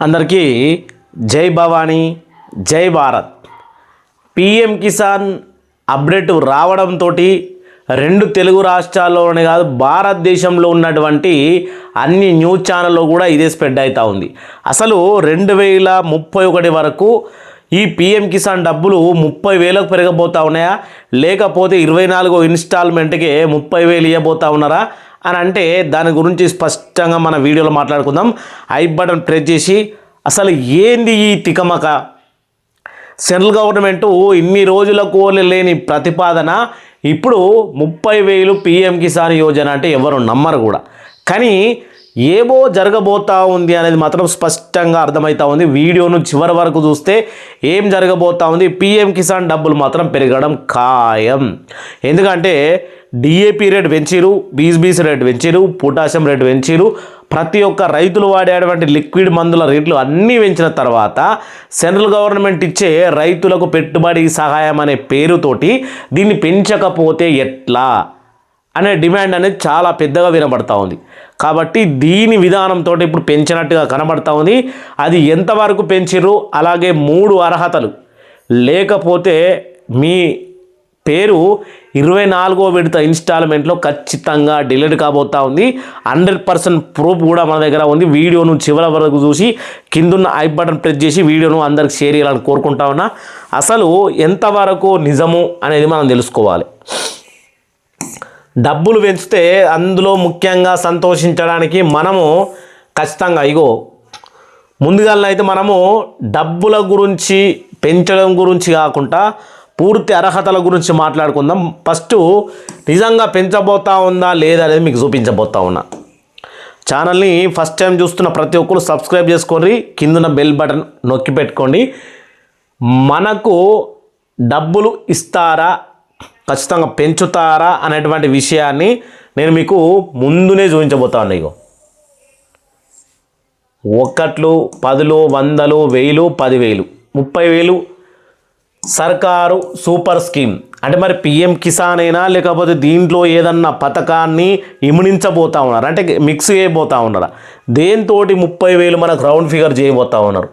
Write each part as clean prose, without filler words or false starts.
అందరికీ జై భవానీ జై భారత్. పిఎం కిసాన్ అప్డేట్ రావడంతో రెండు తెలుగు రాష్ట్రాల్లోనే కాదు భారతదేశంలో ఉన్నటువంటి అన్ని న్యూస్ ఛానల్లో కూడా ఇదే స్ప్రెడ్ అవుతూ ఉంది. అసలు 2031 వరకు ఈ పిఎం కిసాన్ డబ్బులు 30,000కు పెరగబోతూ ఉన్నాయా, లేకపోతే 24వ ఇన్స్టాల్మెంట్కి 30,000 ఇవ్వబోతూ ఉన్నారా అని అంటే దాని గురించి స్పష్టంగా మన వీడియోలో మాట్లాడుకుందాం. ఐ బటన్ ప్రెస్ చేసి అసలు ఏంది ఈ తికమక, సెంట్రల్ గవర్నమెంట్ ఇన్ని రోజులకు లేని ప్రతిపాదన ఇప్పుడు 30,000 పిఎం కిసాన్ యోజన అంటే ఎవరు నమ్మరు కూడా. కానీ ఏమో జరగబోతా ఉంది అనేది మాత్రం స్పష్టంగా అర్థమవుతా ఉంది. వీడియోను చివరి వరకు చూస్తే ఏం జరగబోతా ఉంది, పిఎం కిసాన్ డబ్బులు మాత్రం పెరగడం ఖాయం. ఎందుకంటే డిఏపి రేట్ పెంచిరు, బీసీ రేట్ పెంచిరు, పొటాషియం రేట్ పెంచిరు, ప్రతి ఒక్క రైతులు వాడేటువంటి లిక్విడ్ మందుల రేట్లు అన్నీ పెంచిన తర్వాత సెంట్రల్ గవర్నమెంట్ ఇచ్చే రైతులకు పెట్టుబడి సహాయం అనే పేరుతోటి దీన్ని పెంచకపోతే ఎట్లా అనే డిమాండ్ అనేది చాలా పెద్దగా వినబడతా ఉంది. కాబట్టి దీని విధానంతో ఇప్పుడు పెంచినట్టుగా కనబడతా ఉంది. అది ఎంతవరకు పెంచిర్రు, అలాగే 3 అర్హతలు లేకపోతే మీ పేరు 24వ విడత ఇన్స్టాల్మెంట్లో ఖచ్చితంగా డిలీట్ కాబోతా ఉంది. 100% ప్రూఫ్ కూడా మన దగ్గర ఉంది. వీడియోను చివరి వరకు చూసి కిందున్న ఐ బటన్ ప్రెస్ చేసి వీడియోను అందరికి షేర్ చేయాలని కోరుకుంటా ఉన్నా. అసలు ఎంతవరకు నిజము అనేది మనం తెలుసుకోవాలి. డబ్బులు పెంచితే అందులో ముఖ్యంగా సంతోషించడానికి మనము ఖచ్చితంగా ముందుగా అయితే మనము డబ్బుల గురించి పెంచడం గురించి కాకుండా పూర్తి అర్హతల గురించి మాట్లాడుకుందాం. ఫస్ట్ నిజంగా పెంచబోతా ఉందా లేదా అనేది మీకు చూపించబోతా ఉన్నా. ఛానల్ని ఫస్ట్ టైం చూస్తున్న ప్రతి ఒక్కరు సబ్స్క్రైబ్ చేసుకోండి, కిందున్న బెల్ బటన్ నొక్కి పెట్టుకోండి. మనకు డబ్బులు ఇస్తారా, ఖచ్చితంగా పెంచుతారా అనేటువంటి విషయాన్ని నేను మీకు ముందునే చూపించబోతా ఉన్నా. 1, 10, 100, 1000, 10,000, 30,000 సర్కారు సూపర్ స్కీమ్ అంటే మరి పిఎం కిసాన్ అయినా లేకపోతే దీంట్లో ఏదన్నా పథకాన్ని ఇమిడించబోతా ఉన్నారు అంటే మిక్స్ చేయబోతా ఉన్నారా, దేంతో 30,000 మనకు రౌండ్ ఫిగర్ చేయబోతా ఉన్నారు.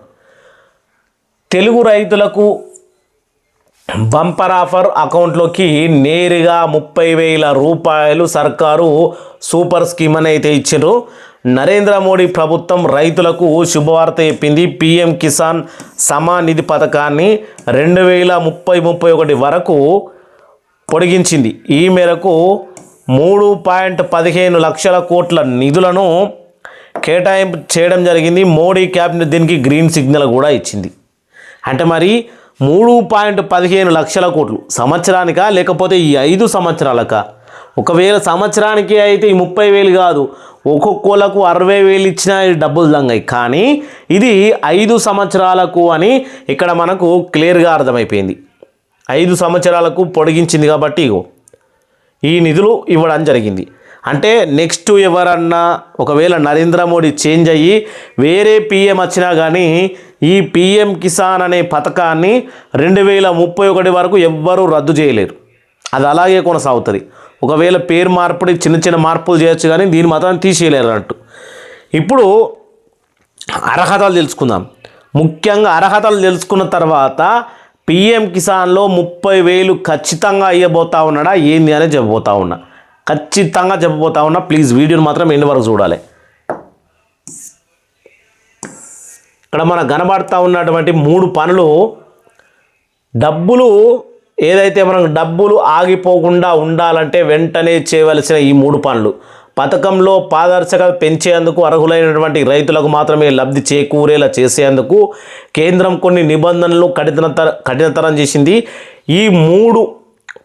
తెలుగు రైతులకు బంపర్ ఆఫర్ అకౌంట్లోకి నేరుగా 30,000 రూపాయలు సర్కారు సూపర్ స్కీమ్ అని అయితే ఇచ్చారు. నరేంద్ర మోడీ ప్రభుత్వం రైతులకు శుభవార్త చెప్పింది. పిఎం కిసాన్ సమాన్ నిధి పథకాన్ని 2031 వరకు పొడిగించింది. ఈ మేరకు 3.15 లక్షల కోట్ల నిధులను కేటాయింపు చేయడం జరిగింది. మోడీ క్యాబినెట్ దీనికి గ్రీన్ సిగ్నల్ కూడా ఇచ్చింది. అంటే మరి 3.15 లక్షల కోట్లు సంవత్సరానికా లేకపోతే ఈ 5 సంవత్సరాలకా? ఒకవేళ సంవత్సరానికి అయితే ఈ 30,000 కాదు, ఒక్కొక్కలకు 60,000 ఇచ్చినా డబ్బులు దంగాయి. కానీ ఇది 5 సంవత్సరాలకు అని ఇక్కడ మనకు క్లియర్గా అర్థమైపోయింది. 5 సంవత్సరాలకు పొడిగించింది కాబట్టి ఈ నిధులు ఇవ్వడం జరిగింది. అంటే నెక్స్ట్ ఎవరన్నా ఒకవేళ నరేంద్ర మోడీ చేంజ్ అయ్యి వేరే పిఎం వచ్చినా కానీ ఈ పిఎం కిసాన్ అనే పథకాన్ని 2031 వరకు ఎవ్వరూ రద్దు చేయలేరు. అది అలాగే కొనసాగుతుంది. ఒకవేళ పేరు మార్పిడి చిన్న మార్పులు చేయొచ్చు కానీ దీన్ని మాత్రం తీసేయలేరు అన్నట్టు. ఇప్పుడు అర్హతలు తెలుసుకుందాం. ముఖ్యంగా అర్హతలు తెలుసుకున్న తర్వాత పిఎం కిసాన్లో 30,000 ఖచ్చితంగా ఇవ్వబోతా ఉన్నాడా ఏంది అనేది చెప్పబోతా ఉన్నా. ఖచ్చితంగా చెప్పబోతా ఉన్నా. ప్లీజ్ వీడియోని మాత్రం ఎండ్ వరకు చూడాలి. ఇక్కడ మనకు కనబడుతూ ఉన్నటువంటి 3 పనులు, డబ్బులు ఏదైతే మనకు డబ్బులు ఆగిపోకుండా ఉండాలంటే వెంటనే చేయవలసిన ఈ 3 పనులు. పథకంలో పారదర్శకత పెంచేందుకు అర్హులైనటువంటి రైతులకు మాత్రమే లబ్ధి చేకూరేలా చేసేందుకు కేంద్రం కొన్ని నిబంధనలు కఠినతరం చేసింది. ఈ 3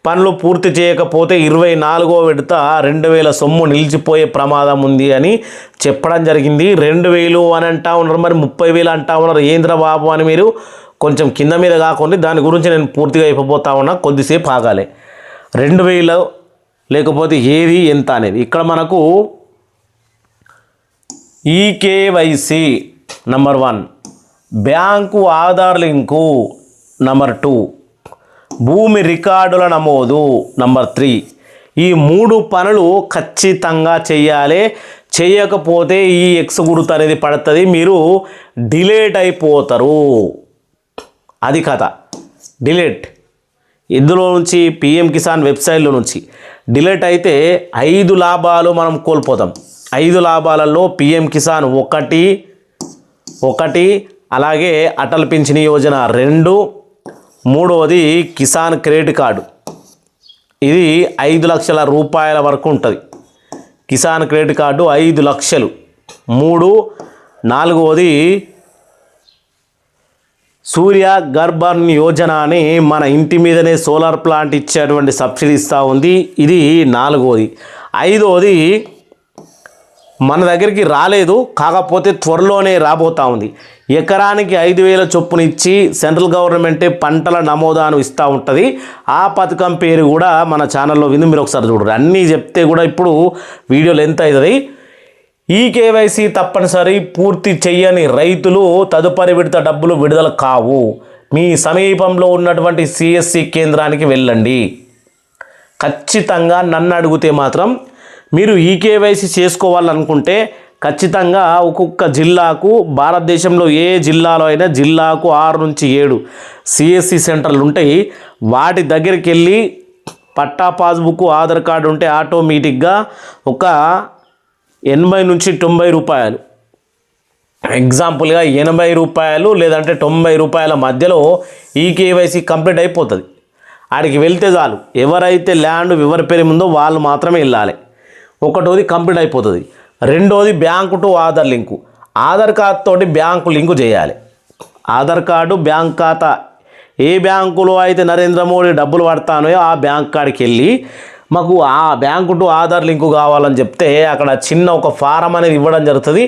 పనులు పూర్తి చేయకపోతే 24వ విడత 2,000 సొమ్ము నిలిచిపోయే ప్రమాదం ఉంది అని చెప్పడం జరిగింది. 2,000 అని అంటా ఉన్నారు, మరి 30,000 అంటా ఉన్నారు. ఏంద్ర బాబు అని మీరు కొంచెం కింద మీద కాకుండా దాని గురించి నేను పూర్తిగా అయిపోతా ఉన్నా, కొద్దిసేపు ఆగాలి. 2,000 లేకపోతే ఏది ఎంత అనేది ఇక్కడ మనకు eKYC number 1, bank Aadhaar link number 2, భూమి రికార్డుల నమోదు నంబర్ 3. ఈ 3 పనులు ఖచ్చితంగా చేయాలి. చేయకపోతే ఈ ఎక్స్ గుర్తు అనేది పడుతుంది, మీరు డిలేట్ అయిపోతారు. అది కథ. డిలేట్ ఇందులో నుంచి పిఎం కిసాన్ వెబ్సైట్లో నుంచి డిలేట్ అయితే 5 లాభాలు మనం కోల్పోతాం. 5 లాభాలలో పిఎం కిసాన్ ఒకటి, అలాగే అటల్ పింఛన్ యోజన 2, మూడవది కిసాన్ క్రెడిట్ కార్డు, ఇది 5 లక్షల రూపాయల వరకు ఉంటుంది. కిసాన్ క్రెడిట్ కార్డు 5 లక్షలు. 3, 4వది సూర్య గర్భన్ యోజన అని మన ఇంటి మీదనే సోలార్ ప్లాంట్ ఇచ్చేటువంటి సబ్సిడీ ఇస్తూ ఉంది, ఇది 4వది. 5వది మన దగ్గరికి రాలేదు, కాకపోతే త్వరలోనే రాబోతూ ఉంది. ఎకరానికి 5,000 చొప్పున ఇచ్చి సెంట్రల్ గవర్నమెంటే పంటల నమోదాను ఇస్తూ ఉంటుంది. ఆ పథకం పేరు కూడా మన ఛానల్లో విందు, మీరు ఒకసారి చూడరు. అన్నీ చెప్తే కూడా ఇప్పుడు వీడియోలు ఎంత అవుతుంది. ఈ కేవైసీ తప్పనిసరి పూర్తి చెయ్యని రైతులు తదుపరి విడత డబ్బులు విడుదల కావు. మీ సమీపంలో ఉన్నటువంటి సిఎస్సి కేంద్రానికి వెళ్ళండి. ఖచ్చితంగా నన్ను అడిగితే మాత్రం మీరు ఈ కేవైసీ చేసుకోవాలనుకుంటే ఖచ్చితంగా ఒక్కొక్క జిల్లాకు, భారతదేశంలో ఏ జిల్లాలో అయినా జిల్లాకు 6 నుంచి 7 సిఎస్సి సెంటర్లు ఉంటాయి. వాటి దగ్గరికి వెళ్ళి పట్టా పాస్బుక్ ఆధార్ కార్డు ఉంటే ఆటోమేటిక్గా ఒక 80 నుంచి 90 రూపాయలు, ఎగ్జాంపుల్గా 80 రూపాయలు లేదంటే 90 రూపాయల మధ్యలో ఈ కేవైసీ కంప్లీట్ అయిపోతుంది. ఆడికి వెళ్తే చాలు, ఎవరైతే ల్యాండ్ ఎవరి పేరు ఉందో వాళ్ళు మాత్రమే వెళ్ళాలి. ఒకటోది కంప్లీట్ అయిపోతుంది. రెండోది bank to Aadhaar link, Aadhaar card తోటి బ్యాంకు లింకు చేయాలి. ఆధార్ కార్డు, బ్యాంక్ ఖాతా, ఏ బ్యాంకులో అయితే నరేంద్ర మోడీ డబ్బులు పడతానో ఆ బ్యాంక్ కాడికి వెళ్ళి మాకు ఆ బ్యాంకు టు ఆధార్ లింకు కావాలని చెప్తే అక్కడ చిన్న ఒక ఫారం అనేది ఇవ్వడం జరుగుతుంది.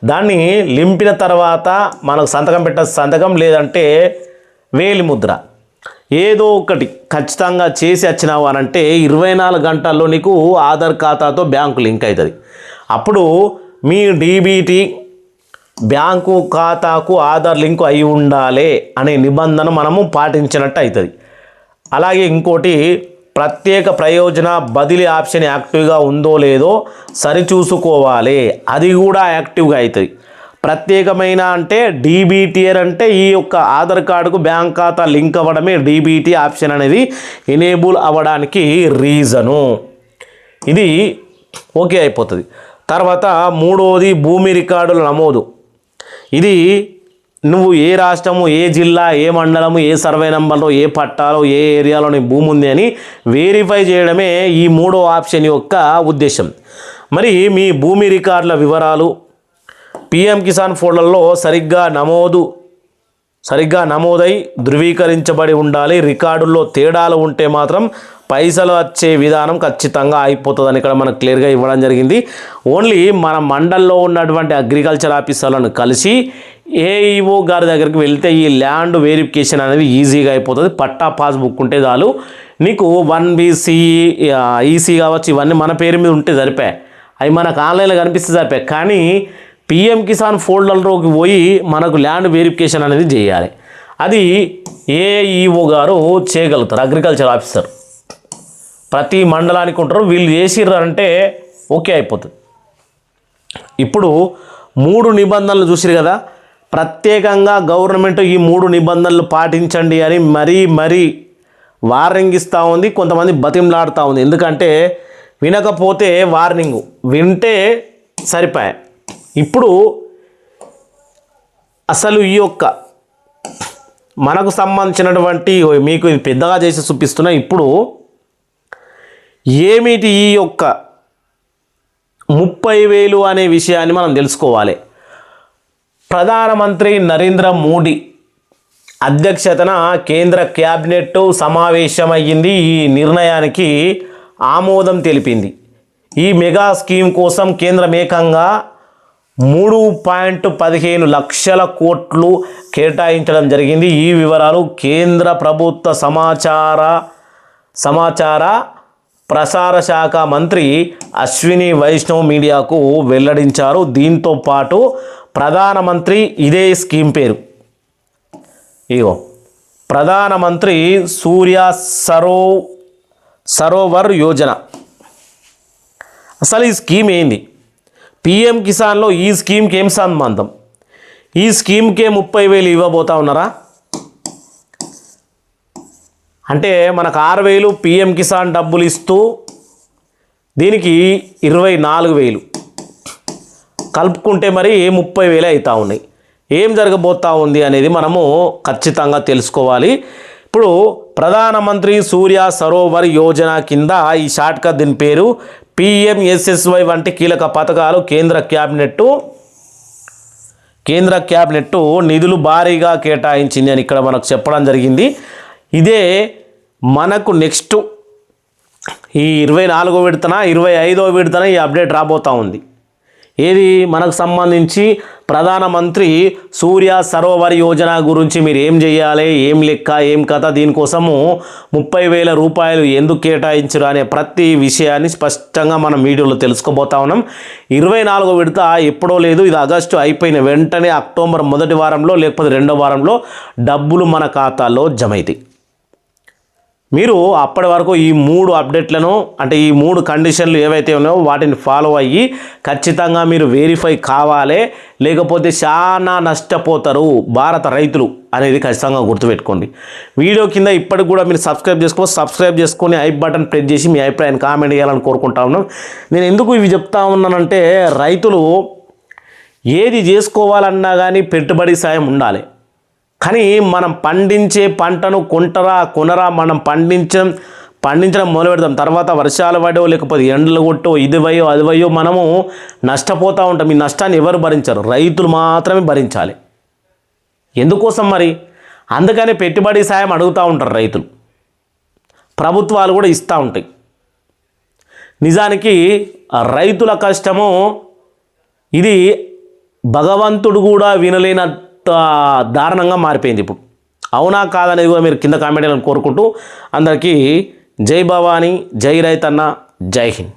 దాన్ని లింపిన తర్వాత మనకు సంతకం సంతకం లేదంటే వేలి ముద్ర ఏదో ఒకటి ఖచ్చితంగా చేసి వచ్చినావు అని అంటే 24 గంటల్లో నీకు ఆధార్ ఖాతాతో బ్యాంకు లింక్ అవుతుంది. అప్పుడు మీ డీబీటీ బ్యాంకు ఖాతాకు ఆధార్ లింకు అయి ఉండాలి అనే నిబంధన మనము పాటించినట్టు అవుతుంది. అలాగే ఇంకోటి, ప్రత్యేక ప్రయోజన బదిలీ ఆప్షన్ యాక్టివ్గా ఉందో లేదో సరిచూసుకోవాలి, అది కూడా యాక్టివ్గా అవుతుంది. ప్రత్యేకమైన అంటే డీబీటీఆర్ అంటే ఈ యొక్క ఆధార్ కార్డుకు బ్యాంక్ ఖాతా లింక్ అవ్వడమే డీబీటీ ఆప్షన్ అనేది ఎనేబుల్ అవ్వడానికి రీజను. ఇది ఓకే అయిపోతుంది. తర్వాత మూడవది భూమి రికార్డుల నమోదు. ఇది నువ్వు ఏ రాష్ట్రము, ఏ జిల్లా, ఏ మండలము, ఏ సర్వే నెంబర్లో, ఏ పట్టాలో, ఏ ఏరియాలో నీ భూమి ఉంది అని వెరిఫై చేయడమే ఈ 3వ ఆప్షన్ యొక్క ఉద్దేశం. మరి మీ భూమి రికార్డుల వివరాలు పిఎం కిసాన్ ఫోల్డర్లో సరిగ్గా నమోదై ధృవీకరించబడి ఉండాలి. రికార్డుల్లో తేడాలు ఉంటే మాత్రం పైసలు వచ్చే విధానం ఖచ్చితంగా అయిపోతుందని ఇక్కడ మనకు క్లియర్గా ఇవ్వడం జరిగింది. ఓన్లీ మన మండల్లో ఉన్నటువంటి అగ్రికల్చర్ ఆఫీసర్లను కలిసి ఏఈఓ గారి దగ్గరికి వెళ్తే ఈ ల్యాండ్ వెరిఫికేషన్ అనేది ఈజీగా అయిపోతుంది. పట్టా పాస్బుక్ ఉంటే చాలు, నీకు 1BC ఈసీ కావచ్చు, ఇవన్నీ మన పేరు మీద ఉంటే సరిపోయాయి, అవి మనకు ఆన్లైన్లో కనిపిస్తే సరిపోయాయి. కానీ పిఎం కిసాన్ ఫోల్డర్లోకి పోయి మనకు ల్యాండ్ వెరిఫికేషన్ అనేది చేయాలి. అది ఏఈఓ గారు చేయగలుగుతారు, అగ్రికల్చర్ ఆఫీసర్. ప్రతి మండలానికి ఉంటారు, వీళ్ళు చేసిర్రంటే ఓకే అయిపోతుంది. ఇప్పుడు 3 నిబంధనలు చూసిరు కదా, ప్రత్యేకంగా గవర్నమెంట్ ఈ 3 నిబంధనలు పాటించండి అని మరీ వార్నింగ్ ఇస్తూ ఉంది. కొంతమంది బతిమలాడుతూ ఉంది. ఎందుకంటే వినకపోతే వార్నింగ్, వింటే సరిపోయాయి. ఇప్పుడు అసలు ఈ యొక్క మనకు సంబంధించినటువంటి మీకు ఇది పెద్దగా చేసి చూపిస్తున్నా. ఇప్పుడు ఏమిటి ఈ యొక్క 30,000 అనే విషయాన్ని మనం తెలుసుకోవాలి. ప్రధానమంత్రి నరేంద్ర మోడీ అధ్యక్షతన కేంద్ర క్యాబినెట్ సమావేశమయ్యింది. ఈ నిర్ణయానికి ఆమోదం తెలిపింది. ఈ మెగా స్కీమ్ కోసం కేంద్రం ఏకంగా 3.15 లక్షల కోట్లు కేటాయించడం జరిగింది. ఈ వివరాలు కేంద్ర ప్రభుత్వ సమాచార ప్రసార శాఖ మంత్రి అశ్విని వైష్ణవ్ మీడియాకు వెల్లడించారు. దీంతో పాటు ప్రధానమంత్రి ఇదే స్కీమ్ పేరు, ఇగో ప్రధానమంత్రి సూర్య సరోవర్ యోజన. అసలు ఈ స్కీమ్ ఏంది? పిఎం కిసాన్లో ఈ స్కీమ్కి ఏం సంబంధం? ఈ స్కీమ్కే 30,000 ఇవ్వబోతా ఉన్నారా? అంటే మనకు 6,000 పిఎం కిసాన్ డబ్బులు ఇస్తూ దీనికి 24,000 కలుపుకుంటే మరి 30,000 అవుతా ఉన్నాయి. ఏం జరగబోతా ఉంది అనేది మనము ఖచ్చితంగా తెలుసుకోవాలి. ఇప్పుడు ప్రధానమంత్రి సూర్య సరోవర్ యోజన కింద ఈ షార్ట్కట్ దీని పేరు PMSSY వంటి కీలక పథకాలు కేంద్ర క్యాబినెట్ నిధులు భారీగా కేటాయించింది అని ఇక్కడ మనకు చెప్పడం జరిగింది. ఇదే మనకు నెక్స్ట్ ఈ 24వ విడతన 25వ విడతన ఈ అప్డేట్ రాబోతూ ఉంది. ఏది మనకు సంబంధించి ప్రధానమంత్రి సూర్య సరోవర్ యోజన గురించి మీరు ఏం చేయాలి, ఏం లెక్క, ఏం కథ, దీనికోసము 30,000 రూపాయలు ఎందుకు కేటాయించరు అనే ప్రతి విషయాన్ని స్పష్టంగా మనం వీడియోలో తెలుసుకోబోతా ఉన్నాం. 24వ విడత ఎప్పుడో లేదు, ఇది ఆగస్టు అయిపోయిన వెంటనే అక్టోబర్ మొదటి వారంలో లేకపోతే రెండో వారంలో డబ్బులు మన ఖాతాలో జమ అవుతాయి. మీరు అప్పటి వరకు ఈ 3 అప్డేట్లను అంటే ఈ 3 కండిషన్లు ఏవైతే ఉన్నాయో వాటిని ఫాలో అయ్యి ఖచ్చితంగా మీరు వెరిఫై కావాలి, లేకపోతే చాలా నష్టపోతారు భారత రైతులు అనేది ఖచ్చితంగా గుర్తుపెట్టుకోండి. వీడియో కింద ఇప్పటికి కూడా మీరు సబ్స్క్రైబ్ చేసుకొని ఐ బటన్ ప్రెస్ చేసి మీ అభిప్రాయాన్ని కామెంట్ చేయాలని కోరుకుంటా ఉన్నాం. నేను ఎందుకు ఇవి చెప్తా ఉన్నానంటే రైతులు ఏది చేసుకోవాలన్నా కానీ పెట్టుబడి సాయం ఉండాలి. కానీ మనం పండించే పంటను కొనరా మనం పండించడం మొదలు పెడతాం. తర్వాత వర్షాలు పడో లేకపోతే ఎండలు కొట్టో ఇది వయ్యో అది వయ్యో మనము నష్టపోతూ ఉంటాం. ఈ నష్టాన్ని ఎవరు భరించారు? రైతులు మాత్రమే భరించాలి. ఎందుకోసం మరి? అందుకనే పెట్టుబడి సాయం అడుగుతూ ఉంటారు రైతులు, ప్రభుత్వాలు కూడా ఇస్తూ ఉంటాయి. నిజానికి రైతుల కష్టము ఇది భగవంతుడు కూడా వినలేన దారుణంగా మారిపోయింది ఇప్పుడు. అవునా కాదనేది కూడా మీరు కింద కామెంట్ చేయాలని కోరుకుంటూ అందరికీ జై భవానీ, జై రైతన్న, జై హింద్.